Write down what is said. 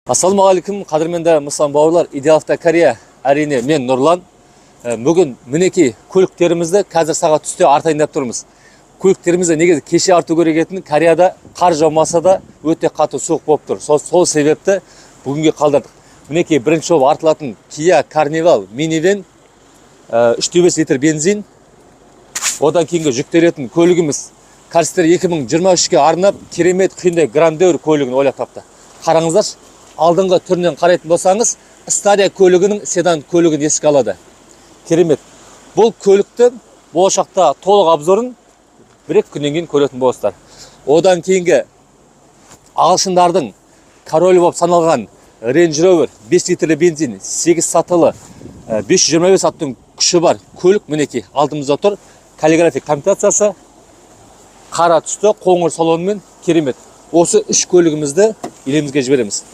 Assalamualaikum, qadrmanda Müslüman bауырлар, Ideal Kореya, әрине мен Нұрлан. Бүгін мінекей көліктерімізді қазір сағат түсте артайын деп тұрмыз. Көліктерімізді негізі кеше арту керек етін, Кореяда қар жаумаса да өте қатты суық болып тұр. Сол себепті бүгінге қалдырдық. Мінекей бірінші жол артылатын Kia Carnival Minivan 3,5 литр бензин. Одан кейінгі жүктелетін көлігіміз Карстер 2023-ке арнап керемет Hyundai Grandeur көлігін ойлап тапты. Қараңыздар. Алдыңғы түрінен қарайтын болсаңыз, Stadia көлігінің седан көлігін еске алады. Керемет. Бұл көлікті болашақта толық обзорын бір-екі күннен кейін көретін боласыздар. Одан кейінгі ағылшындардың королі болып саналған Range Rover 5 литрлі бензин, 8 сатылы, 525 аттың күші бар көлік мінекей алдымызда тұр. Каллиграфик комплектациясы, қара түсті, қоңыр салонмен керемет. Осы үш көлігімізді елімізге жібереміз.